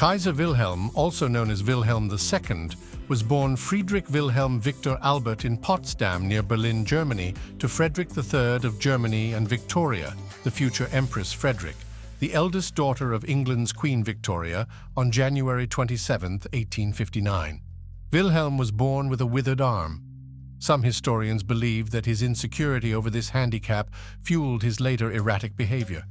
Kaiser Wilhelm, also known as Wilhelm II, was born Friedrich Wilhelm Victor Albert in Potsdam near Berlin, Germany, to Frederick III of Germany and Victoria, the future Empress Frederick, the eldest daughter of England's Queen Victoria, on January 27, 1859. Wilhelm was born with a withered arm. Some historians believe that his insecurity over this handicap fueled his later erratic behavior.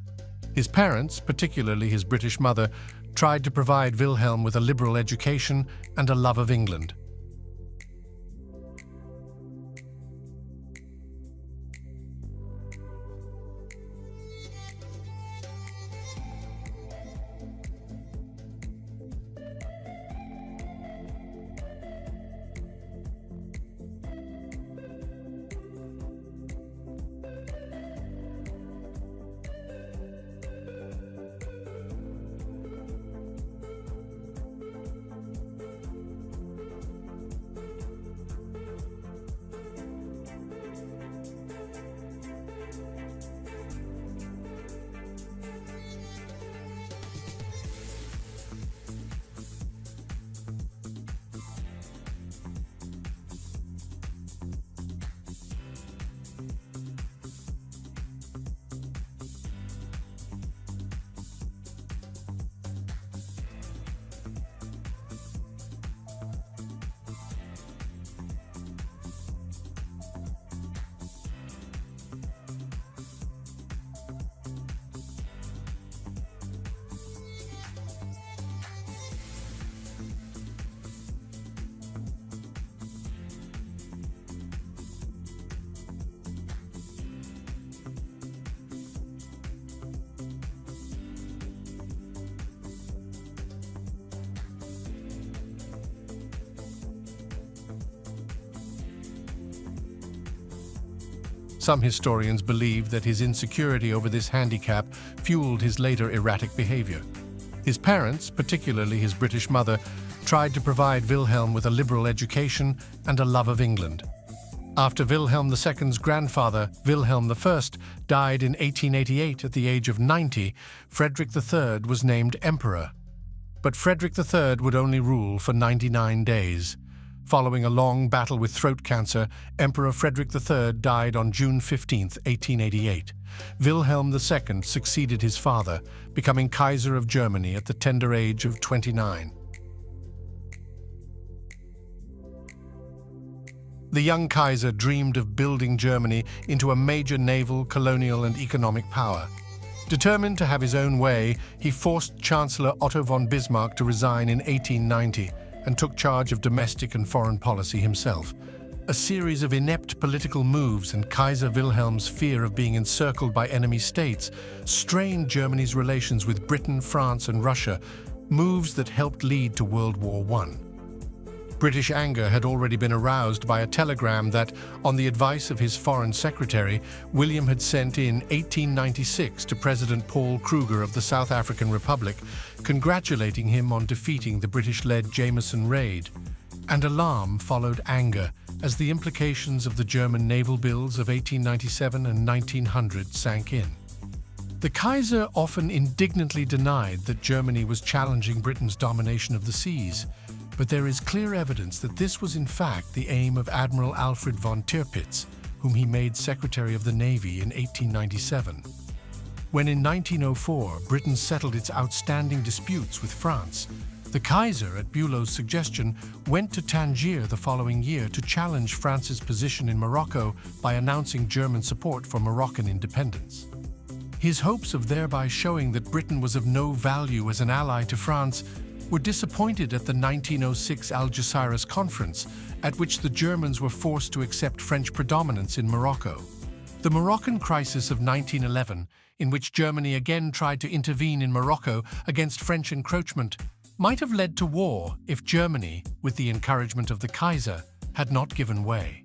His parents, particularly his British mother, tried to provide Wilhelm with a liberal education and a love of England. Some historians believe that his insecurity over this handicap fueled his later erratic behavior. His parents, particularly his British mother, tried to provide Wilhelm with a liberal education and a love of England. After Wilhelm II's grandfather, Wilhelm I, died in 1888 at the age of 90, Frederick III was named emperor. But Frederick III would only rule for 99 days. Following a long battle with throat cancer, Emperor Frederick III died on June 15, 1888. Wilhelm II succeeded his father, becoming Kaiser of Germany at the tender age of 29. The young Kaiser dreamed of building Germany into a major naval, colonial, and economic power. Determined to have his own way, he forced Chancellor Otto von Bismarck to resign in 1890 and took charge of domestic and foreign policy himself. A series of inept political moves and Kaiser Wilhelm's fear of being encircled by enemy states strained Germany's relations with Britain, France, and Russia, moves that helped lead to World War I. British anger had already been aroused by a telegram that, on the advice of his foreign secretary, William had sent in 1896 to President Paul Kruger of the South African Republic, congratulating him on defeating the British-led Jameson raid. And alarm followed anger as the implications of the German naval bills of 1897 and 1900 sank in. The Kaiser often indignantly denied that Germany was challenging Britain's domination of the seas, but there is clear evidence that this was in fact the aim of Admiral Alfred von Tirpitz, whom he made Secretary of the Navy in 1897. When in 1904 Britain settled its outstanding disputes with France, the Kaiser, at Bülow's suggestion, went to Tangier the following year to challenge France's position in Morocco by announcing German support for Moroccan independence. His hopes of thereby showing that Britain was of no value as an ally to France were disappointed at the 1906 Algeciras Conference, at which the Germans were forced to accept French predominance in Morocco. The Moroccan crisis of 1911, in which Germany again tried to intervene in Morocco against French encroachment, might have led to war if Germany, with the encouragement of the Kaiser, had not given way.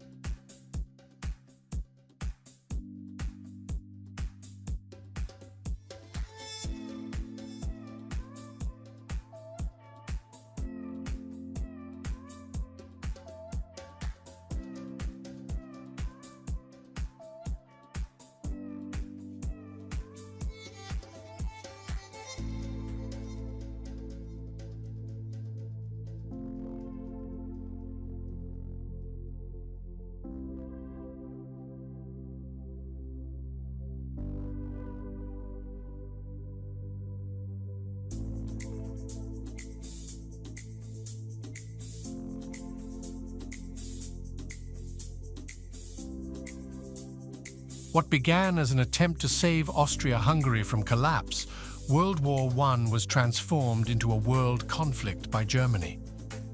What began as an attempt to save Austria-Hungary from collapse, World War I was transformed into a world conflict by Germany.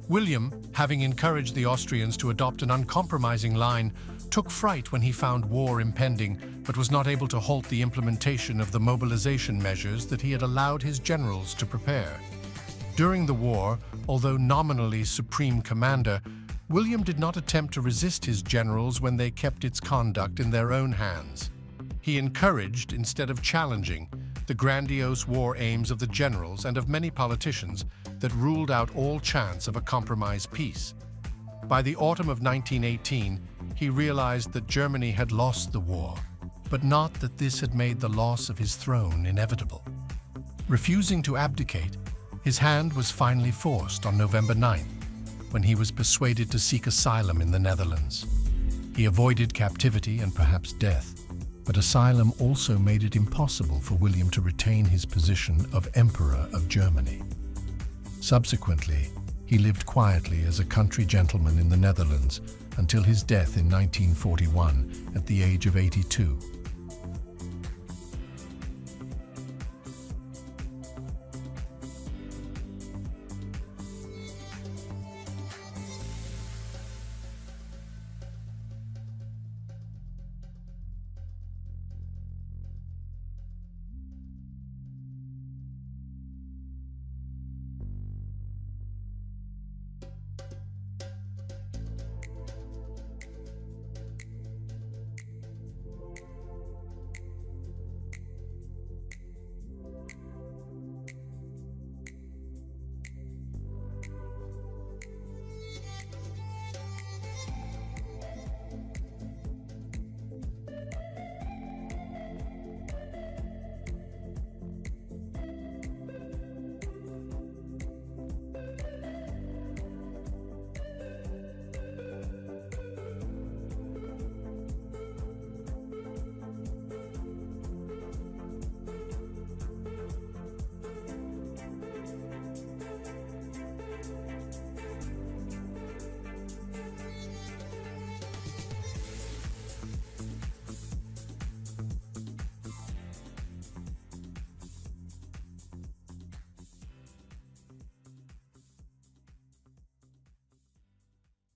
William, having encouraged the Austrians to adopt an uncompromising line, took fright when he found war impending, but was not able to halt the implementation of the mobilization measures that he had allowed his generals to prepare. During the war, although nominally supreme commander, William did not attempt to resist his generals when they kept its conduct in their own hands. He encouraged, instead of challenging, the grandiose war aims of the generals and of many politicians that ruled out all chance of a compromise peace. By the autumn of 1918, he realized that Germany had lost the war, but not that this had made the loss of his throne inevitable. Refusing to abdicate, his hand was finally forced on November 9th, when he was persuaded to seek asylum in the Netherlands. He avoided captivity and perhaps death, but asylum also made it impossible for William to retain his position of Emperor of Germany. Subsequently, he lived quietly as a country gentleman in the Netherlands until his death in 1941 at the age of 82.